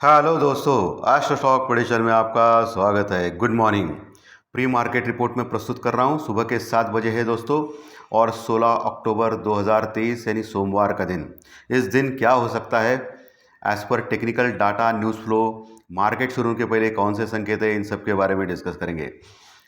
Hello दोस्तों। आज stock prediction में आपका स्वागत है। Good morning. Pre market report में प्रस्तुत कर रहा हूं। सुबह के 7 बजे है दोस्तों, और 16 अक्टूबर 2023 यानी सोमवार का दिन। इस दिन क्या हो सकता है as per technical data, news flow, market शुरू के पहले कौन से संकेत है, इन सब के बारे में डिस्कस करेंगे।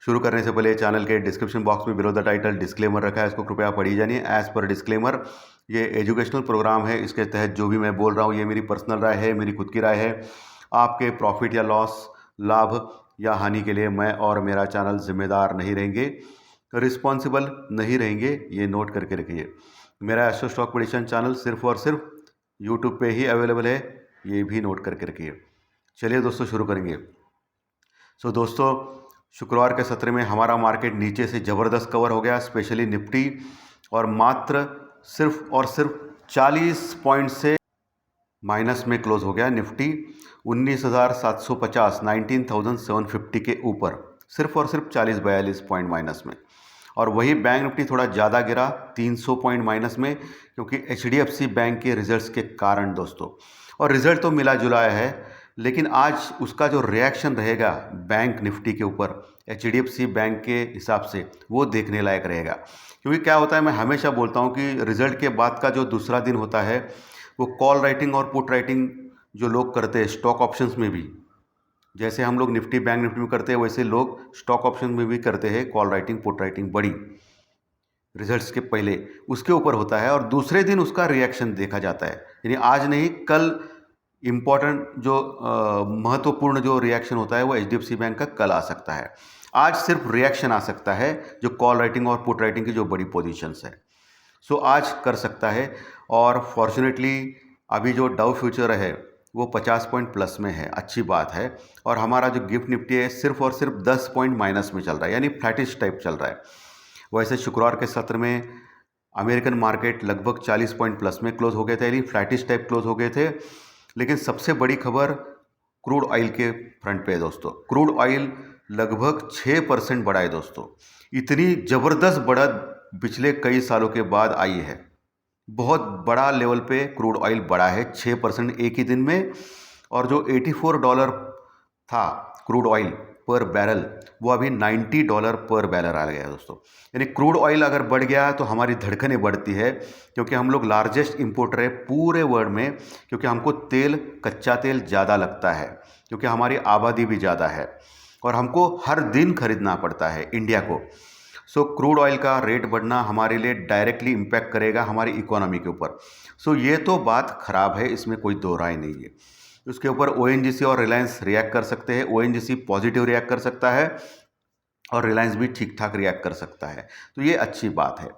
शुरू करने से पहले चैनल के डिस्क्रिप्शन बॉक्स में बिलो द टाइटल डिस्क्लेमर रखा है, इसको कृपया पढ़ी जानिए। एज पर डिस्क्लेमर, ये एजुकेशनल प्रोग्राम है। इसके तहत जो भी मैं बोल रहा हूँ ये मेरी पर्सनल राय है, मेरी खुद की राय है। आपके प्रॉफिट या लॉस, लाभ या हानि के लिए मैं और मेरा चैनल जिम्मेदार नहीं रहेंगे, रिस्पॉन्सिबल नहीं रहेंगे, ये नोट करके रखिए। मेरा एस्ट्रो स्टॉक प्रेडिक्शन चैनल सिर्फ और सिर्फ यूट्यूब पे ही अवेलेबल है, ये भी नोट करके रखिए। चलिए दोस्तों, शुरू करेंगे। दोस्तों, शुक्रवार के सत्र में हमारा मार्केट नीचे से ज़बरदस्त कवर हो गया, स्पेशली निफ्टी, और मात्र सिर्फ और सिर्फ 40 पॉइंट से माइनस में क्लोज हो गया। निफ्टी 19,750 19,750 के ऊपर, सिर्फ और सिर्फ 40-42 पॉइंट माइनस में। और वही बैंक निफ्टी थोड़ा ज़्यादा गिरा, 300 पॉइंट माइनस में, क्योंकि एचडीएफसी बैंक के रिजल्ट्स के कारण दोस्तों। और रिजल्ट तो मिला जुला है, लेकिन आज उसका जो रिएक्शन रहेगा बैंक निफ्टी के ऊपर एचडीएफसी बैंक के हिसाब से, वो देखने लायक रहेगा। क्योंकि क्या होता है, मैं हमेशा बोलता हूँ कि रिजल्ट के बाद का जो दूसरा दिन होता है, वो कॉल राइटिंग और पुट राइटिंग जो लोग करते हैं स्टॉक ऑप्शंस में भी, जैसे हम लोग निफ्टी बैंक निफ्टी में करते हैं, वैसे लोग स्टॉक ऑप्शन में भी करते हैं कॉल राइटिंग पुट राइटिंग, बड़ी रिजल्ट्स के पहले उसके ऊपर होता है, और दूसरे दिन उसका रिएक्शन देखा जाता है। यानी आज नहीं, कल इम्पॉर्टेंट जो महत्वपूर्ण जो रिएक्शन होता है वो एचडीएफसी बैंक का कल आ सकता है। आज सिर्फ रिएक्शन आ सकता है जो कॉल राइटिंग और पुट राइटिंग की जो बड़ी पोजीशंस है, आज कर सकता है। और फॉर्चुनेटली अभी जो डाउ फ्यूचर है वो 50 पॉइंट प्लस में है, अच्छी बात है। और हमारा जो गिफ्ट निफ्टी है सिर्फ और सिर्फ 10 पॉइंट माइनस में चल रहा है, यानी फ्लैटिश टाइप चल रहा है। वैसे शुक्रवार के सत्र में अमेरिकन मार्केट लगभग 40 पॉइंट प्लस में क्लोज हो गए थे, यानी फ्लैटिश टाइप क्लोज हो गए थे। लेकिन सबसे बड़ी खबर क्रूड ऑयल के फ्रंट पे है दोस्तों। क्रूड ऑयल लगभग 6% बढ़ा है दोस्तों। इतनी ज़बरदस्त बढ़त पिछले कई सालों के बाद आई है। बहुत बड़ा लेवल पे क्रूड ऑयल बढ़ा है, 6% एक ही दिन में। और जो $84 था क्रूड ऑयल पर बैरल, वो अभी $90 पर बैरल आ गया दोस्तों। यानी क्रूड ऑयल अगर बढ़ गया तो हमारी धड़कनें बढ़ती है, क्योंकि हम लोग लार्जेस्ट इंपोर्टर है पूरे वर्ल्ड में। क्योंकि हमको तेल, कच्चा तेल ज़्यादा लगता है, क्योंकि हमारी आबादी भी ज़्यादा है और हमको हर दिन खरीदना पड़ता है इंडिया को। क्रूड ऑयल का रेट बढ़ना हमारे लिए डायरेक्टली इम्पैक्ट करेगा हमारी इकोनॉमी के ऊपर। ये तो बात खराब है, इसमें कोई दो राय नहीं है। उसके ऊपर ओएनजीसी और रिलायंस रिएक्ट कर सकते हैं। ओएनजीसी पॉजिटिव रिएक्ट कर सकता है और रिलायंस भी ठीक ठाक रिएक्ट कर सकता है, तो ये अच्छी बात है।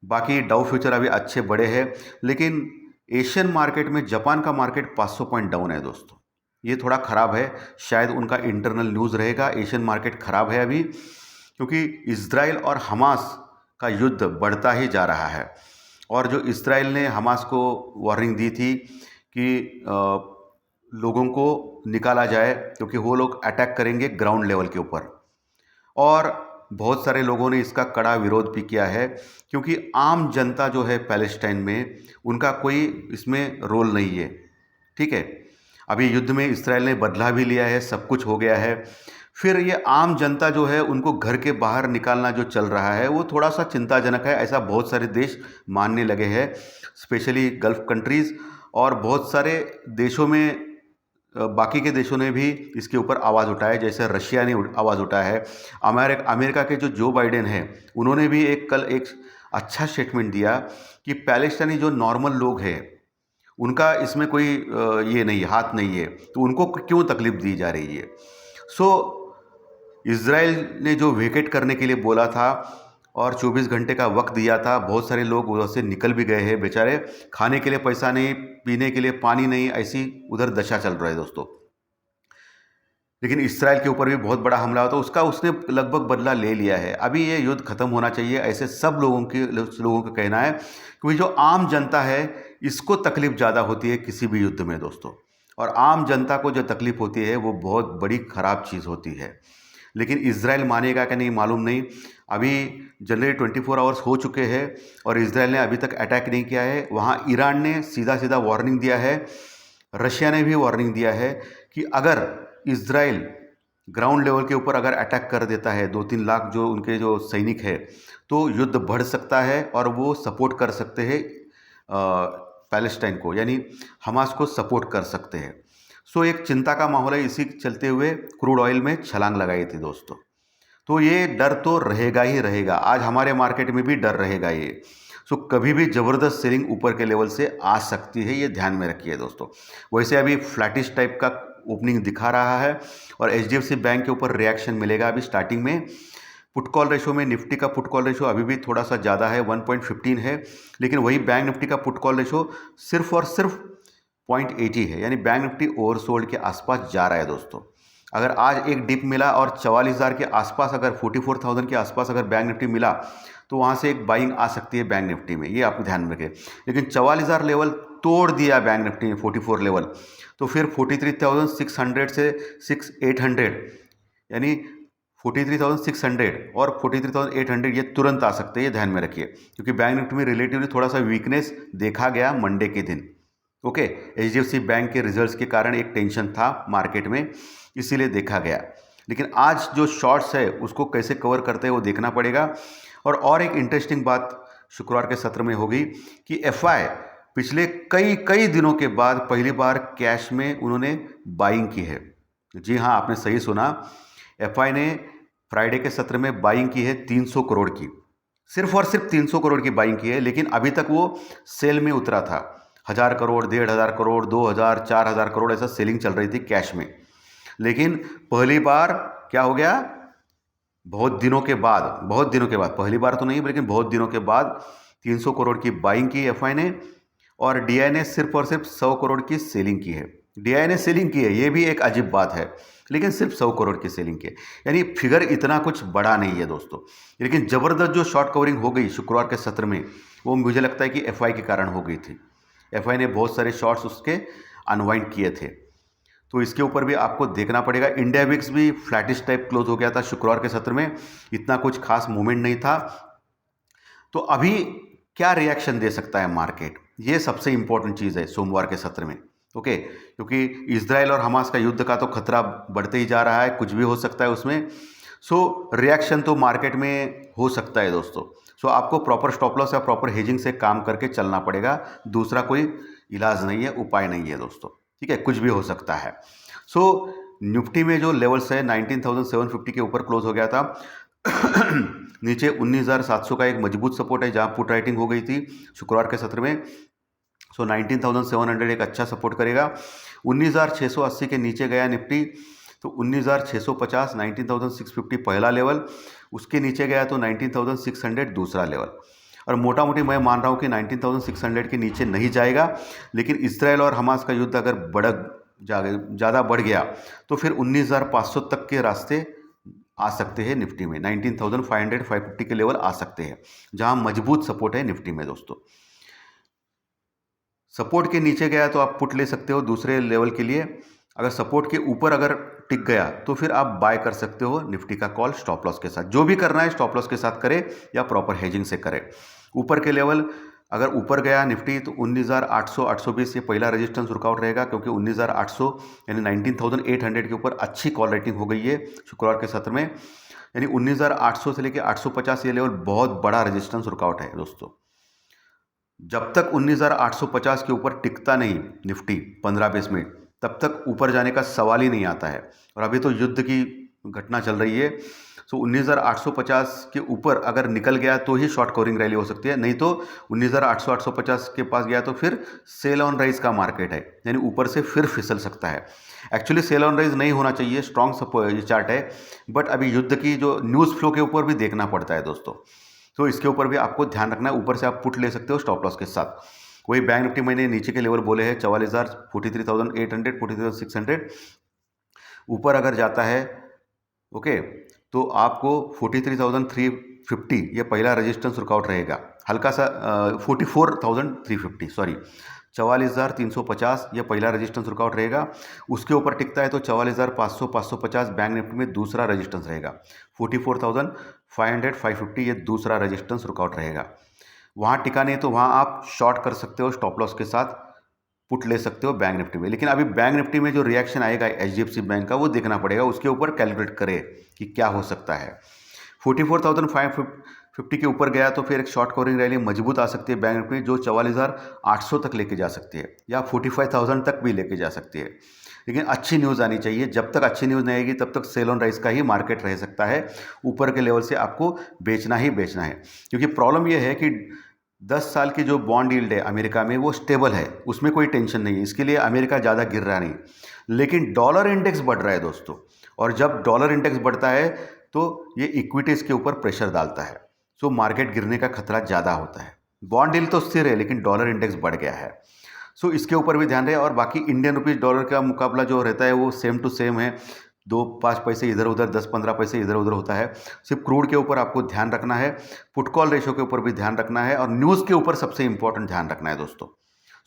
बाकी डाउ फ्यूचर अभी अच्छे बड़े हैं, लेकिन एशियन मार्केट में जापान का मार्केट 500 पॉइंट डाउन है दोस्तों। ये थोड़ा ख़राब है, शायद उनका इंटरनल न्यूज़ रहेगा। एशियन मार्केट ख़राब है अभी, क्योंकि इजराइल और हमास का युद्ध बढ़ता ही जा रहा है। और जो इजराइल ने हमास को वार्निंग दी थी कि लोगों को निकाला जाए, क्योंकि वो लोग अटैक करेंगे ग्राउंड लेवल के ऊपर। और बहुत सारे लोगों ने इसका कड़ा विरोध भी किया है, क्योंकि आम जनता जो है पैलेस्टाइन में, उनका कोई इसमें रोल नहीं है। ठीक है, अभी युद्ध में इसराइल ने बदला भी लिया है, सब कुछ हो गया है। फिर ये आम जनता जो है, उनको घर के बाहर निकालना जो चल रहा है, वो थोड़ा सा चिंताजनक है। ऐसा बहुत सारे देश मानने लगे हैं, स्पेशली गल्फ कंट्रीज़। और बहुत सारे देशों में, बाकी के देशों ने भी इसके ऊपर आवाज़ उठाया, जैसे रशिया ने आवाज़ उठाया है। अमेरिका के जो बाइडेन हैं, उन्होंने भी कल एक अच्छा स्टेटमेंट दिया कि पैलेस्टाइनी जो नॉर्मल लोग हैं, उनका इसमें कोई ये नहीं, हाथ नहीं है, तो उनको क्यों तकलीफ दी जा रही है। सो इजराइल ने जो वेकेट करने के लिए बोला था और 24 घंटे का वक्त दिया था, बहुत सारे लोग उधर से निकल भी गए हैं बेचारे। खाने के लिए पैसा नहीं, पीने के लिए पानी नहीं, ऐसी उधर दशा चल रहा है दोस्तों। लेकिन इसराइल के ऊपर भी बहुत बड़ा हमला होता, उसका उसने लगभग बदला ले लिया है। अभी ये युद्ध खत्म होना चाहिए, ऐसे सब लोगों का कहना है। क्योंकि जो आम जनता है, इसको तकलीफ ज़्यादा होती है किसी भी युद्ध में दोस्तों। और आम जनता को जो तकलीफ होती है वो बहुत बड़ी ख़राब चीज़ होती है। लेकिन इजराइल मानेगा कि नहीं मालूम नहीं। अभी जनरली 24 आवर्स हो चुके हैं और इजराइल ने अभी तक अटैक नहीं किया है। वहाँ ईरान ने सीधा सीधा वार्निंग दिया है रशिया ने भी वार्निंग दिया है कि अगर इजराइल ग्राउंड लेवल के ऊपर अगर अटैक कर देता है, 2-3 लाख जो उनके जो सैनिक है, तो युद्ध बढ़ सकता है और वो सपोर्ट कर सकते हैं पैलेस्टाइन को, यानी हमास को सपोर्ट कर सकते हैं। सो एक चिंता का माहौल है, इसी चलते हुए क्रूड ऑयल में छलांग लगाई थी दोस्तों। तो ये डर तो रहेगा ही रहेगा, आज हमारे मार्केट में भी डर रहेगा ये। सो कभी भी ज़बरदस्त सेलिंग ऊपर के लेवल से आ सकती है, ये ध्यान में रखिए दोस्तों। वैसे अभी फ्लैटिश टाइप का ओपनिंग दिखा रहा है और एचडीएफसी बैंक के ऊपर रिएक्शन मिलेगा अभी स्टार्टिंग में। पुट कॉल रेशो में निफ्टी का पुट कॉल रेशो अभी भी थोड़ा सा ज़्यादा है, 1.15 है, लेकिन वही बैंक निफ्टी का पुट कॉल रेशो सिर्फ और सिर्फ 0.80 है, यानी बैंक निफ्टी ओवरसोल्ड के आसपास जा रहा है दोस्तों। अगर आज एक डिप मिला और 44,000 के आसपास, अगर 44,000 के आसपास अगर बैंक निफ्टी मिला, तो वहाँ से एक बाइंग आ सकती है बैंक निफ्टी में, ये आप ध्यान में रखें। लेकिन 44,000 लेवल तोड़ दिया बैंक निफ्टी में, 44 लेवल, तो फिर 43,600 से 6,800, यानी 43,600 और 43,800 ये तुरंत आ सकते हैं, ये ध्यान में रखिए, क्योंकि बैंक निफ्टी में रिलेटिवली थोड़ा सा वीकनेस देखा गया मंडे के दिन। ओके, एचडीएफसी बैंक के रिजल्ट्स के कारण एक टेंशन था मार्केट में, इसीलिए देखा गया। लेकिन आज जो शॉर्ट्स है उसको कैसे कवर करते हैं वो देखना पड़ेगा। और एक इंटरेस्टिंग बात शुक्रवार के सत्र में होगी कि एफआई पिछले कई दिनों के बाद पहली बार कैश में उन्होंने बाइंग की है। जी हाँ, आपने सही सुना, एफआई ने फ्राइडे के सत्र में बाइंग की है 300 करोड़ की, सिर्फ और सिर्फ 300 करोड़ की बाइंग की है। लेकिन अभी तक वो सेल में उतरा था, 1,000 करोड़, 1,500 करोड़, 2,000, 4,000 करोड़ ऐसा सेलिंग चल रही थी कैश में। लेकिन पहली बार क्या हो गया, बहुत दिनों के बाद, पहली बार तो नहीं लेकिन बहुत दिनों के बाद 300 करोड़ की बाइंग की एफआई ने, और डीआई ने सिर्फ और सिर्फ 100 करोड़ की सेलिंग की है। डीआई ने सेलिंग की है, ये भी एक अजीब बात है, लेकिन सिर्फ 100 करोड़ की सेलिंग की है, यानी फिगर इतना कुछ बड़ा नहीं है दोस्तों। लेकिन ज़बरदस्त जो शॉर्ट कवरिंग हो गई शुक्रवार के सत्र में, वो मुझे लगता है कि एफआई के कारण हो गई थी। एफआई ने बहुत सारे शॉर्ट्स उसके अनवाइंड किए थे, तो इसके ऊपर भी आपको देखना पड़ेगा। इंडिया विक्स भी फ्लैटिश टाइप क्लोज हो गया था शुक्रवार के सत्र में, इतना कुछ खास मूवमेंट नहीं था। तो अभी क्या रिएक्शन दे सकता है मार्केट, ये सबसे इंपॉर्टेंट चीज़ है सोमवार के सत्र में। ओके, क्योंकि इजराइल और हमास का युद्ध का तो खतरा बढ़ते ही जा रहा है, कुछ भी हो सकता है उसमें। सो रिएक्शन तो मार्केट में हो सकता है दोस्तों। सो आपको प्रॉपर स्टॉप लॉस या प्रॉपर हेजिंग से काम करके चलना पड़ेगा, दूसरा कोई इलाज नहीं है, उपाय नहीं है दोस्तों। ठीक है, कुछ भी हो सकता है। सो निफ्टी में जो लेवल्स है 19,750 के ऊपर क्लोज हो गया था। नीचे 19,700 का एक मजबूत सपोर्ट है, जहां पुट राइटिंग हो गई थी शुक्रवार के सत्र में। सो 19,700 एक अच्छा सपोर्ट करेगा। 19,680 के नीचे गया निफ्टी, तो 19,650, 19,650 पहला लेवल, उसके नीचे गया तो 19,600 दूसरा लेवल। और मोटा मोटी मैं मान रहा हूँ कि 19,600 के नीचे नहीं जाएगा। लेकिन इसराइल और हमास का युद्ध अगर ज़्यादा बढ़ गया तो फिर 19,500 तक के रास्ते आ सकते हैं निफ्टी में, 19,500, 550 के लेवल आ सकते हैं, जहां मजबूत सपोर्ट है निफ्टी में दोस्तों। सपोर्ट के नीचे गया तो आप पुट ले सकते हो दूसरे लेवल के लिए। अगर सपोर्ट के ऊपर अगर टिक गया तो फिर आप बाय कर सकते हो निफ्टी का कॉल स्टॉप लॉस के साथ। जो भी करना है स्टॉप लॉस के साथ करें या प्रॉपर हेजिंग से करें। ऊपर के लेवल अगर ऊपर गया निफ्टी तो 19,800, 820 ये पहला रेजिस्टेंस वर्कआउट रहेगा, क्योंकि 19,800 यानी 19,800 के ऊपर अच्छी कॉल रेटिंग हो गई है शुक्रवार के सत्र में। यानी 19,800 से लेकर 850 ये लेवल बहुत बड़ा रेजिस्टेंस वर्कआउट है दोस्तों। जब तक 19,850 के ऊपर टिकता नहीं निफ्टी 15-20 मिनट, तब तक ऊपर जाने का सवाल ही नहीं आता है। और अभी तो युद्ध की घटना चल रही है। सो 19,850 के ऊपर अगर निकल गया तो ही शॉर्ट कवरिंग रैली हो सकती है, नहीं तो 19,800, 850 के पास गया तो फिर सेल ऑन राइज का मार्केट है, यानी ऊपर से फिर फिसल सकता है। एक्चुअली सेल ऑन राइज नहीं होना चाहिए, स्ट्रॉन्ग सपोर्ट चार्ट है, बट अभी युद्ध की जो न्यूज़ फ्लो के ऊपर भी देखना पड़ता है दोस्तों। तो इसके ऊपर भी आपको ध्यान रखना है। ऊपर से आप पुट ले सकते हो स्टॉप लॉस के साथ। वही बैंक निफ्टी मैंने नीचे के लेवल बोले हैं 44,000, 43,800, 43,600। ऊपर अगर जाता है ओके तो आपको 43,350 ये पहला रेजिस्टेंस वर्कआउट रहेगा, हल्का सा 44,350 सॉरी 44,350 ये पहला रेजिस्टेंस वर्कआउट रहेगा। उसके ऊपर टिकता है तो 44,500, 550 बैंक निफ्टी में दूसरा रेजिस्टेंस रहेगा। 44,500, 550 ये दूसरा रेजिस्टेंस वर्कआउट रहेगा। वहाँ टिका नहीं तो वहाँ आप शॉर्ट कर सकते हो स्टॉप लॉस के साथ पुट ले सकते हो बैंक निफ्टी में। लेकिन अभी बैंक निफ्टी में जो रिएक्शन आएगा HDFC बैंक का वो देखना पड़ेगा, उसके ऊपर कैलकुलेट करें कि क्या हो सकता है। 44,550 के ऊपर गया तो फिर एक शॉर्ट कवरिंग रैली मजबूत आ सकती है बैंक निफ्टी, जो 44,800 तक लेके जा सकती है या 45,000 तक भी लेके जा सकती है। लेकिन अच्छी न्यूज़ आनी चाहिए, जब तक अच्छी न्यूज़ नहीं आएगी तब तक सेल ऑन राइज का ही मार्केट रह सकता है। ऊपर के लेवल से आपको बेचना ही बेचना है, क्योंकि प्रॉब्लम यह है कि 10 साल की जो बॉन्ड यील्ड है अमेरिका में वो स्टेबल है, उसमें कोई टेंशन नहीं है, इसके लिए अमेरिका ज़्यादा गिर रहा नहीं। लेकिन डॉलर इंडेक्स बढ़ रहा है दोस्तों, और जब डॉलर इंडेक्स बढ़ता है तो ये इक्विटीज़ के ऊपर प्रेशर डालता है, सो मार्केट गिरने का खतरा ज़्यादा होता है। बॉन्ड यील्ड तो स्थिर है लेकिन डॉलर इंडेक्स बढ़ गया है, सो इसके ऊपर भी ध्यान रहे। और बाकी इंडियन रुपीज़ डॉलर का मुकाबला जो रहता है वो सेम टू सेम है, 2-5 पैसे इधर उधर, 10-15 पैसे इधर उधर होता है। सिर्फ क्रूड के ऊपर आपको ध्यान रखना है, पुट कॉल रेशो के ऊपर भी ध्यान रखना है, और न्यूज़ के ऊपर सबसे इंपॉर्टेंट ध्यान रखना है दोस्तों।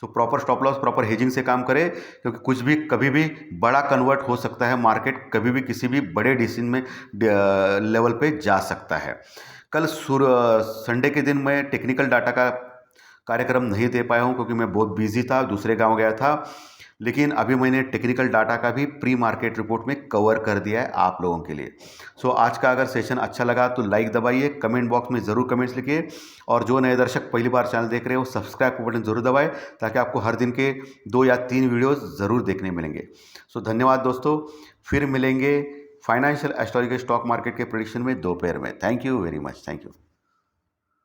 So proper stop loss, proper hedging से काम करें, क्योंकि कुछ भी कभी भी बड़ा कन्वर्ट हो सकता है, मार्केट कभी भी किसी भी बड़े डिसीजन में लेवल पे जा सकता है। कल संडे के दिन मैं टेक्निकल डाटा का कार्यक्रम नहीं दे पाया हूँ क्योंकि मैं बहुत बिजी था, दूसरे गांव गया था। लेकिन अभी मैंने टेक्निकल डाटा का भी प्री मार्केट रिपोर्ट में कवर कर दिया है आप लोगों के लिए। सो आज का अगर सेशन अच्छा लगा तो लाइक दबाइए, कमेंट बॉक्स में ज़रूर कमेंट्स लिखिए, और जो नए दर्शक पहली बार चैनल देख रहे हो सब्सक्राइब का बटन ज़रूर दबाएं, ताकि आपको हर दिन के 2 या 3 वीडियोज़ ज़रूर देखने मिलेंगे। सो धन्यवाद दोस्तों, फिर मिलेंगे फाइनेंशियल एस्ट्रोलॉजी के स्टॉक मार्केट के प्रेडिक्शन में दोपहर में। Thank you very much, thank you.